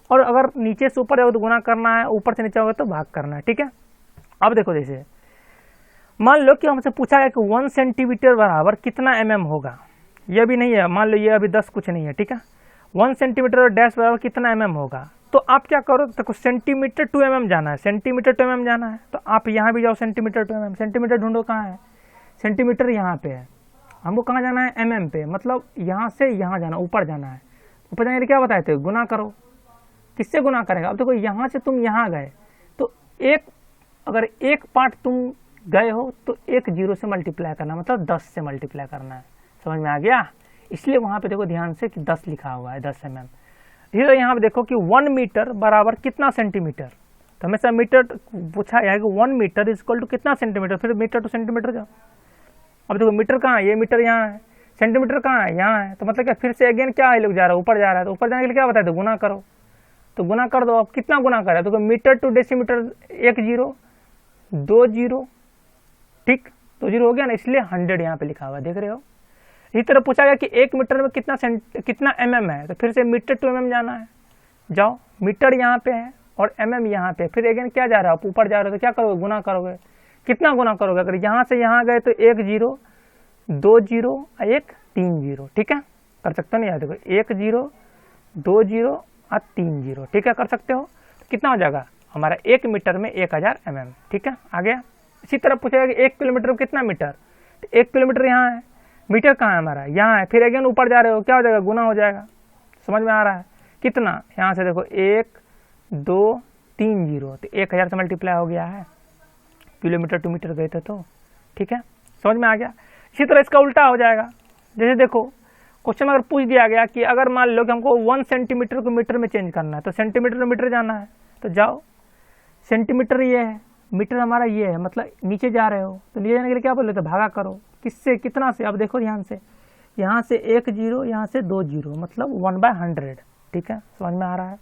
और अगर नीचे से ऊपर जाओगे तो गुना करना है, ऊपर से नीचे होगा तो भाग करना है, ठीक है। अब देखो जैसे मान लो कि हमसे पूछा है कि 1 सेंटीमीटर बराबर कितना mm होगा, यह भी नहीं है, मान लो ये अभी 10 कुछ नहीं है, ठीक है। 1 सेंटीमीटर और डैश बराबर कितना mm होगा, तो आप क्या करो, देखो सेंटीमीटर टू mm जाना है, सेंटीमीटर टू mm जाना है, तो आप यहाँ भी जाओ सेंटीमीटर टू mm, सेंटीमीटर ढूंढो कहाँ है, सेंटीमीटर यहाँ पे है, हमको कहाँ जाना है, mm पे, मतलब यहाँ से यहाँ जाना, ऊपर जाना है। ऊपर जाने के लिए क्या बताए थे, गुना करो, किससे गुना करेगा। अब देखो यहाँ से तुम यहाँ गए तो अगर एक पार्ट तुम गए हो तो 1 0 से मल्टीप्लाई करना, मतलब 10 से मल्टीप्लाई करना है, समझ में आ गया। इसलिए वहाँ पे देखो ध्यान से कि 10 लिखा हुआ है, 10 mm। तो यहाँ पे देखो कि 1 मीटर बराबर कितना सेंटीमीटर, तो हमेशा मीटर पूछा है कि 1 मीटर इज इक्वल टू कितना सेंटीमीटर, फिर मीटर टू सेंटीमीटर जाओ। अब देखो मीटर कहाँ है, ये मीटर यहाँ है, सेंटीमीटर कहाँ है, यहाँ है, तो मतलब क्या फिर से अगेन क्या है, लोग जा रहा है, ऊपर जा रहा है, तो ऊपर जाने के लिए क्या बताया, तो गुना करो, तो गुना कर दो। अब कितना गुना करा, तो मीटर टू डेसीमीटर 1 0 2 0, ठीक, 2 0 हो गया ना, इसलिए 100 यहाँ पे लिखा हुआ है, देख रहे हो। इसी तरह पूछा गया कि 1 मीटर में कितना mm है, तो फिर से मीटर टू mm जाना है, जाओ, मीटर यहाँ पे है और mm यहाँ पे, फिर अगेन क्या जा रहा है, आप ऊपर जा रहे हो, तो क्या करोगे, गुना करोगे। कितना गुना करोगे, अगर यहाँ से यहाँ गए तो 1 0 2 0 1 3 0, ठीक है, कर सकते हो, नहीं याद, देखो 1 0 2 0 और 3 0, ठीक है, कर सकते हो। तो कितना हो जाएगा हमारा, 1 मीटर में 1000 mm, ठीक है, आ गया। इसी तरह पूछेगा कि 1 किलोमीटर में कितना मीटर, तो 1 किलोमीटर यहाँ है, मीटर कहाँ है हमारा, यहाँ है, फिर अगेन ऊपर जा रहे हो, क्या हो जाएगा, गुना हो जाएगा, समझ में आ रहा है। कितना, यहाँ से देखो 1 2 3 0, तो 1000 से मल्टीप्लाई हो गया है, किलोमीटर टू मीटर गए थे तो, ठीक है, समझ में आ गया। इसी तरह इसका उल्टा हो जाएगा, जैसे देखो क्वेश्चन में अगर पूछ दिया गया कि अगर मान लो कि हमको 1 सेंटीमीटर को मीटर में चेंज करना है, तो सेंटीमीटर में मीटर जाना है, तो जाओ, सेंटीमीटर ये है, मीटर हमारा ये है, मतलब नीचे जा रहे हो, तो नीचे जाने के लिए क्या बोले, तो भागा करो, किससे, कितना से, अब देखो ध्यान से, यहाँ से 1 0 यहाँ से 2 0, मतलब 1/100, ठीक है, समझ में आ रहा है,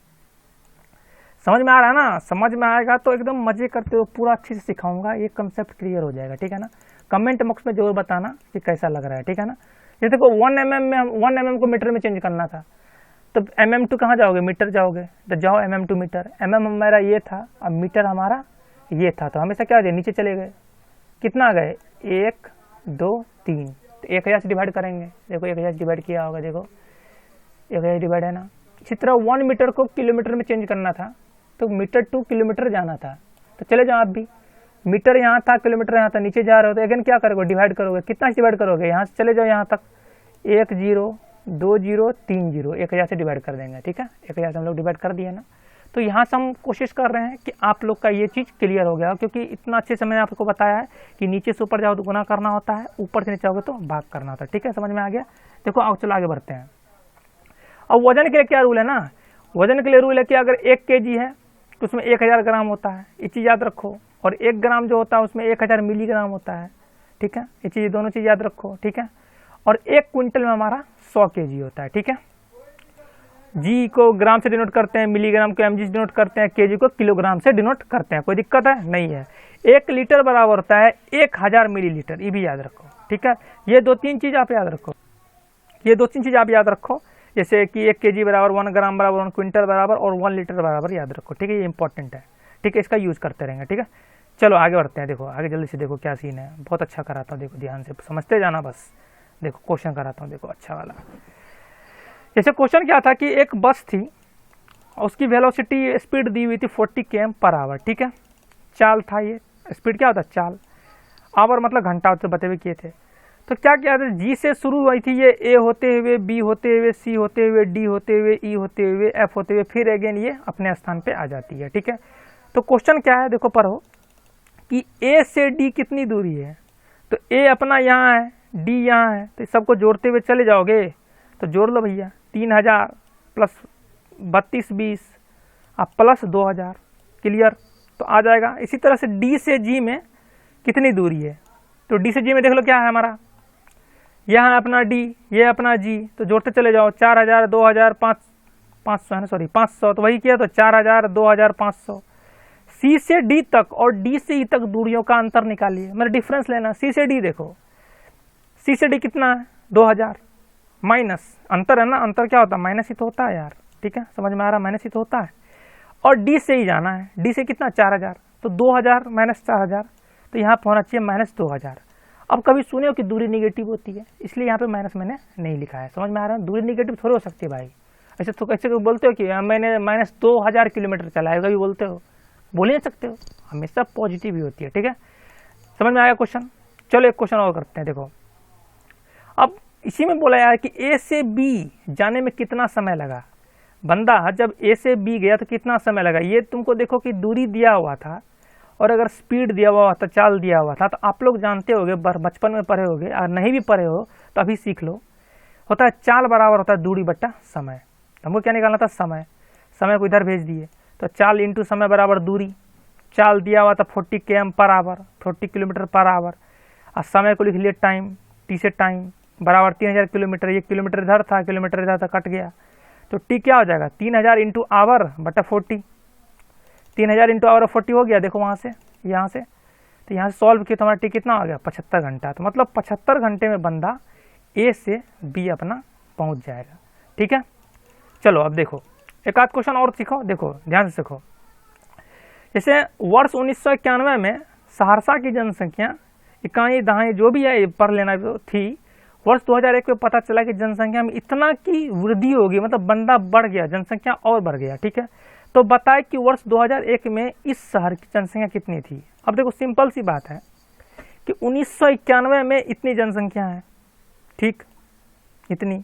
समझ में आ रहा है ना। समझ में आएगा तो एकदम मजे करते हो, पूरा अच्छे से सिखाऊंगा, ये कंसेप्ट क्लियर हो जाएगा, ठीक है ना। कमेंट बॉक्स में जरूर बताना कि कैसा लग रहा है, ठीक है ना। ये देखो 1 mm को मीटर में चेंज करना था, तो mm टू कहाँ जाओगे, मीटर जाओगे, तो जाओ mm टू मीटर, mm हमारा ये था, अब मीटर हमारा ये था, तो हमेशा क्या हो जाए, नीचे चले गए, कितना गए, 1 2 3, तो 1000 से डिवाइड करेंगे, देखो 1000 से डिवाइड किया होगा, देखो 1000 डिवाइड है ना। इसी तरह 1 मीटर को किलोमीटर में चेंज करना था, तो मीटर टू किलोमीटर जाना था, तो चले जाओ आप भी, मीटर यहाँ था, किलोमीटर यहाँ था, नीचे जा रहे हो, तो अगेन क्या करोगे, डिवाइड करोगे, कितना से डिवाइड करोगे, यहाँ से चले जाओ यहाँ तक, 1 0 2 0 3 0, 1000 से डिवाइड कर देंगे, ठीक है, 1000 से हम लोग डिवाइड कर दिए ना। तो यहाँ से हम कोशिश कर रहे हैं कि आप लोग का ये चीज़ क्लियर हो गया, क्योंकि इतना अच्छे से मैंने आपको बताया है कि नीचे से ऊपर जाओ तो गुना करना होता है, ऊपर से नीचे आओगे तो भाग करना होता है, ठीक है, समझ में आ गया। देखो आओ चलो आगे बढ़ते हैं। अब वजन के लिए क्या रूल है ना, वजन के लिए रूल है कि अगर 1 kg है तो उसमें 1000 ग्राम होता है, ये चीज़ याद रखो, और 1 ग्राम जो होता है उसमें 1000 मिलीग्राम होता है, ठीक है, ये चीज़ दोनों चीज़ याद रखो, ठीक है। और 1 क्विंटल में हमारा 100 kg होता है, ठीक है। जी को ग्राम से डिनोट करते हैं, मिलीग्राम को mg से डिनोट करते हैं, केजी को किलोग्राम से डिनोट करते हैं, कोई दिक्कत है नहीं है। 1 लीटर बराबर होता है 1000 मिलीलीटर, ये भी याद रखो, ठीक है। ये 2-3 चीज़ आप याद रखो, ये 2-3 चीज़ आप याद रखो, जैसे कि 1 kg बराबर 1 ग्राम बराबर 1 क्विंटल बराबर और 1 लीटर बराबर याद रखो, ठीक है, ये इंपॉर्टेंट है, ठीक है, इसका यूज़ करते रहेंगे, ठीक है। चलो आगे बढ़ते हैं, देखो आगे जल्दी से, देखो क्या सीन है, बहुत अच्छा कराता हूँ, देखो ध्यान से समझते जाना बस। देखो क्वेश्चन कराता हूँ, देखो अच्छा वाला। जैसे क्वेश्चन क्या था कि एक बस थी, उसकी वेलोसिटी स्पीड दी हुई थी 40 km/h, ठीक है, चाल था, ये स्पीड क्या होता है, चाल, आवर मतलब घंटा होते बते हुए किए थे। तो क्या किया था, जी से शुरू हुई थी ये, ए होते हुए, बी होते हुए, सी होते हुए, डी होते हुए, ई होते हुए, एफ होते हुए, फिर अगेन ये अपने स्थान पे आ जाती है, ठीक है। तो क्वेश्चन क्या है, देखो पढ़ो कि ए से डी कितनी दूरी है, तो ए अपना यहाँ है, डी यहाँ है, तो सबको जोड़ते हुए चले जाओगे, तो जोड़ लो भैया, 3000 प्लस 32 20 अब प्लस 2000, क्लियर, तो आ जाएगा। इसी तरह से डी से जी में कितनी दूरी है, तो डी से जी में देख लो क्या है हमारा, यहाँ अपना डी, ये अपना जी, तो जोड़ते चले जाओ, 4000 2000 500 है ना, सॉरी 500, तो वही किया, तो 4000 2000 500। सी से डी तक और डी से ई तक दूरियों का अंतर निकालिए, मतलब डिफरेंस लेना, सी से डी देखो, सी से डी कितना है 2000, माइनस अंतर है ना, अंतर क्या होता है, माइनस ही तो होता है यार, ठीक है, समझ में आ रहा है, माइनस ही तो होता है। और डी से ही जाना है, डी से कितना 4000, तो 2000 माइनस 4000, तो यहाँ पर होना चाहिए -2000। अब कभी सुने हो कि दूरी निगेटिव होती है, इसलिए यहाँ पे माइनस मैंने नहीं लिखा है। समझ में आ रहा है? दूरी निगेटिव थोड़ी हो सकती है भाई। ऐसे तो कैसे बोलते हो कि मैंने -2000 किलोमीटर चला है, कभी बोलते हो? बोल नहीं सकते हो, हमेशा पॉजिटिव ही होती है। ठीक है, समझ में आया क्वेश्चन? चलो एक क्वेश्चन और करते हैं। देखो अब इसी में बोला यार कि ए से बी जाने में कितना समय लगा। बंदा जब ए से बी गया तो कितना समय लगा, ये तुमको देखो कि दूरी दिया हुआ था और अगर स्पीड दिया हुआ था, चाल दिया हुआ था, तो आप लोग जानते होगे, बचपन में पढ़े होगे, और नहीं भी पढ़े हो तो अभी सीख लो। होता है चाल बराबर होता है दूरी बट्टा समय। हमको क्या निकालना था? समय। समय को इधर भेज दिए तो चाल इंटू समय बराबर दूरी। चाल दिया हुआ था 40 km per hour, 40 kilometre per hour, और समय को लिख लिए टाइम, टी से टाइम बराबर 3000 किलोमीटर। ये किलोमीटर इधर था, किलोमीटर इधर था, कट गया तो टी क्या हो जाएगा? 3000 इंटू आवर बटा 40। 3000 इंटू आवर 40 हो गया। देखो वहाँ से यहाँ से, तो यहाँ से सॉल्व किया तो हमारा टी कितना हो गया? 75 घंटा। तो मतलब 75 घंटे में बंदा ए से बी अपना पहुँच जाएगा। ठीक है, चलो अब देखो एक आध क्वेश्चन और सीखो। देखो ध्यान से सीखो। जैसे वर्ष 1991 में सहरसा की जनसंख्या इकाई दहाई जो भी है पढ़ लेना थी। वर्ष 2001 में पता चला कि जनसंख्या में इतना की वृद्धि होगी, मतलब बंदा बढ़ गया, जनसंख्या और बढ़ गया। ठीक है, तो बताए कि वर्ष 2001 में इस शहर की जनसंख्या कितनी थी। अब देखो सिंपल सी बात है कि 1991 में इतनी जनसंख्या है, ठीक, इतनी।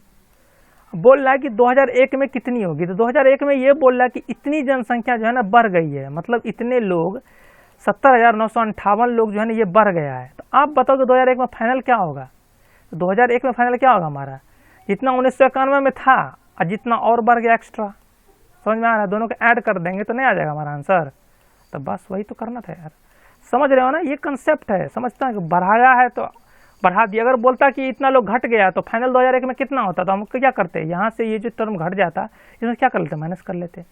बोल रहा है कि 2001 में कितनी होगी, तो 2001 में ये बोल रहा है कि इतनी जनसंख्या जो है ना बढ़ गई है, मतलब इतने लोग 70,958 लोग जो है ना ये बढ़ गया है। तो आप बताओ कि 2001 में फाइनल क्या होगा? तो 2001 में फाइनल क्या होगा हमारा? जितना 1991 में था और जितना और बढ़ गया एक्स्ट्रा। समझ में आ रहा है? दोनों को ऐड कर देंगे तो नहीं आ जाएगा हमारा आंसर। तो बस वही तो करना था यार। समझ रहे हो ना? ये कंसेप्ट है, समझता है कि बढ़ाया है तो बढ़ा दिया। अगर बोलता कि इतना लोग घट गया तो फाइनल 2001 में कितना होता, तो हम क्या करते हैं, यहाँ से ये जो टर्म घट जाता इसमें क्या कर लेते, माइनस कर लेते।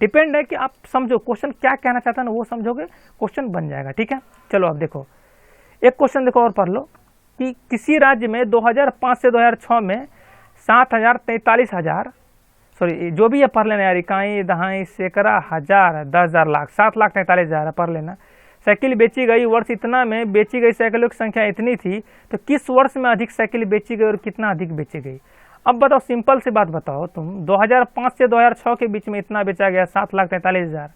डिपेंड है कि आप समझो क्वेश्चन क्या कहना चाहता है ना, वो समझोगे क्वेश्चन बन जाएगा। ठीक है, चलो अब देखो एक क्वेश्चन देखो और पढ़ लो कि किसी राज्य में 2005 से 2006 में 7,000, 43,000, सॉरी जो भी है पढ़ लेना यार, इकाई दहाई सैकड़ा हजार 10,000 लाख 7,43,000 पढ़ लेना। साइकिल बेची गई, वर्ष इतना में बेची गई साइकिलों की संख्या इतनी थी, तो किस वर्ष में अधिक साइकिल बेची गई और कितना अधिक बेची गई। अब बताओ, सिंपल सी बात बताओ तुम, 2005 से 2006 के बीच में इतना बेचा गया 7,43,000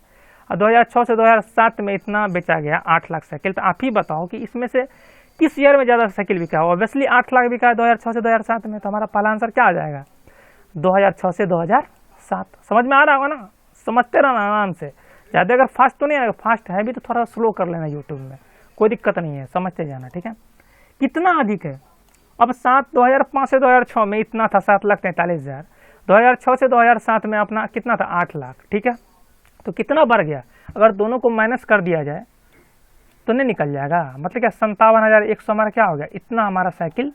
और 2006 से 2007 में इतना बेचा गया 8 लाख साइकिल। तो आप ही बताओ कि इसमें से किस ईयर में ज़्यादा साइकिल बिका हो। ऑब्वियसली 8 लाख बिका है 2006 से 2007 में, तो हमारा पहला आंसर क्या आ जाएगा? 2006 से 2007। समझ में आ रहा होगा ना? समझते रहना आराम से, ज़्यादा अगर फास्ट तो नहीं आएगा, फास्ट है भी तो थोड़ा स्लो कर लेना यूट्यूब में, कोई दिक्कत नहीं है, समझते जाना। ठीक है, कितना अधिक है? अब 2005 से 2006 में इतना था 7,43,000, 2006 से 2007 में अपना कितना था 8 लाख। ठीक है, तो कितना बढ़ गया? अगर दोनों को माइनस कर दिया जाए तो नहीं निकल जाएगा, मतलब क्या 57,100 हमारा क्या हो गया, इतना हमारा साइकिल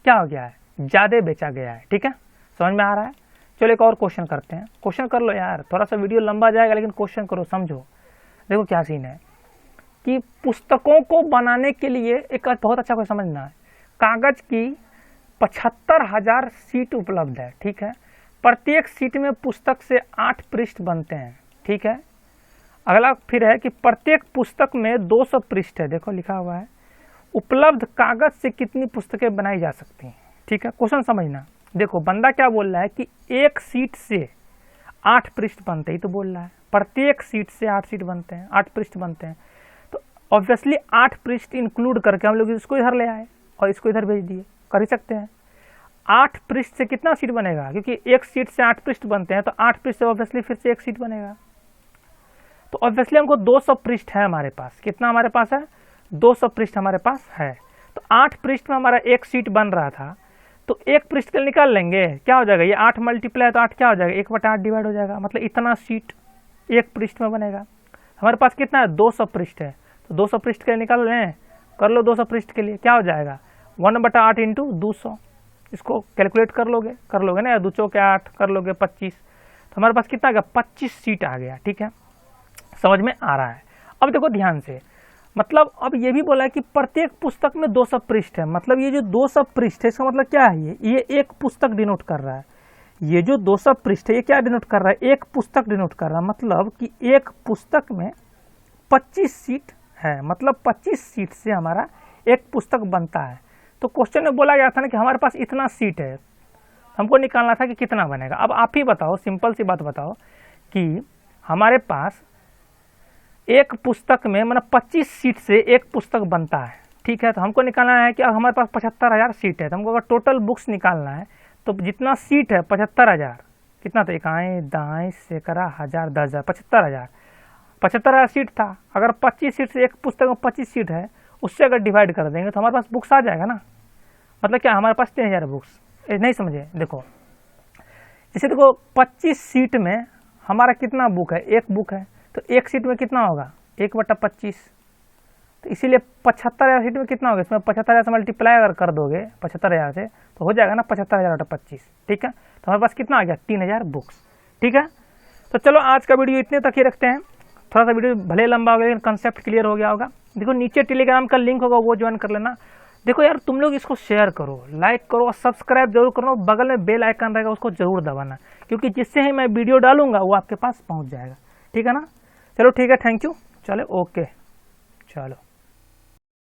क्या हो गया है, ज़्यादा बेचा गया है। ठीक है, समझ में आ रहा है? चलो एक और क्वेश्चन करते हैं। क्वेश्चन कर लो यार, थोड़ा सा वीडियो लंबा जाएगा लेकिन क्वेश्चन करो, समझो। देखो क्या सीन है कि पुस्तकों को बनाने के लिए एक बहुत अच्छा कोई समझना है, कागज की 75,000 सीट उपलब्ध है। ठीक है, प्रत्येक सीट में पुस्तक से 8 पृष्ठ बनते हैं। ठीक है, अगला फिर है कि प्रत्येक पुस्तक में 200 पृष्ठ है। देखो लिखा हुआ है उपलब्ध कागज से कितनी पुस्तकें बनाई जा सकती हैं। ठीक है, क्वेश्चन समझना। देखो बंदा क्या बोल रहा है कि एक सीट से 8 पृष्ठ बनते ही, तो बोल रहा है प्रत्येक सीट से 8 सीट बनते हैं, 8 पृष्ठ बनते हैं, तो ऑब्वियसली 8 पृष्ठ इंक्लूड करके हम लोग इसको इधर ले आए और इसको इधर भेज दिए, कर ही सकते हैं। 8 पृष्ठ से कितना सीट बनेगा, क्योंकि एक सीट से 8 पृष्ठ बनते हैं, तो 8 पृष्ठ से ऑब्वियसली फिर से एक सीट बनेगा। तो ऑब्वियसली हमको 200 पृष्ठ है हमारे पास। कितना हमारे पास है? 200 पृष्ठ हमारे पास है। तो 8 पृष्ठ में हमारा एक सीट बन रहा था, तो एक पृष्ठ के निकाल लेंगे, क्या हो जाएगा, ये 8 मल्टीप्लाई तो 8 क्या हो जाएगा, 1/8 डिवाइड हो जाएगा, मतलब इतना सीट एक पृष्ठ में बनेगा। हमारे पास कितना है? 200 पृष्ठ है, तो 200 पृष्ठ के निकाल लें, कर लो 200 पृष्ठ के लिए, क्या हो जाएगा 1/8 इंटू 200, इसको कैलकुलेट कर लोगे ना, 2 चौके 8 कर लोगे 25, तो हमारे पास कितना आ गया, 25 सीट आ गया। ठीक है, समझ में आ रहा है? अब देखो ध्यान से, मतलब अब ये भी बोला है कि प्रत्येक पुस्तक में 200 पृष्ठ है, मतलब ये जो 200 पृष्ठ है इसका मतलब क्या है, ये एक पुस्तक डिनोट कर रहा है। ये जो 200 पृष्ठ है ये क्या डिनोट कर रहा है, एक पुस्तक डिनोट कर रहा है, मतलब कि एक पुस्तक में 25 सीट है, मतलब 25 सीट से हमारा एक पुस्तक बनता है। तो क्वेश्चन में बोला गया था ना कि हमारे पास इतना सीट है, हमको निकालना था कि कितना बनेगा। अब आप ही बताओ, सिंपल सी बात बताओ कि हमारे पास एक पुस्तक में मतलब 25 सीट से एक पुस्तक बनता है, ठीक है। तो हमको निकालना है कि अब हमारे पास 75,000 सीट है, तो हमको अगर टोटल बुक्स निकालना है तो जितना सीट है 75,000, कितना था, इकाई दाएं सेकड़ा हज़ार 10,000, 75,000 सीट था। अगर 25 सीट से एक पुस्तक में 25 सीट है, उससे अगर डिवाइड कर देंगे तो हमारे पास बुक्स आ जाएगा ना। मतलब क्या, हमारे पास 3,000 बुक्स। नहीं समझे, देखो जैसे देखो 25 सीट में हमारा कितना बुक है, एक बुक है, तो एक सीट में कितना होगा 1/25, तो इसीलिए 75,000 सीट में कितना होगा, इसमें 75,000 से मल्टीप्लाई अगर कर दोगे 75,000 से तो हो जाएगा ना 75,000/25, ठीक है। तो हमारे पास कितना आ गया 3,000 बुक्स, ठीक है। तो चलो आज का वीडियो इतने तक ही रखते हैं, थोड़ा सा वीडियो भले लंबा हो गया लेकिन कंसेप्ट क्लियर हो गया होगा। देखो नीचे टेलीग्राम का लिंक होगा, वो ज्वाइन कर लेना। देखो यार, तुम लोग इसको शेयर करो, लाइक करो और सब्सक्राइब जरूर करो, बगल में बेल आइकन रहेगा उसको जरूर दबाना, क्योंकि जिससे ही मैं वीडियो डालूंगा वो आपके पास पहुंच जाएगा, ठीक है ना। चलो ठीक है, थैंक यू, चलो ओके, चलो।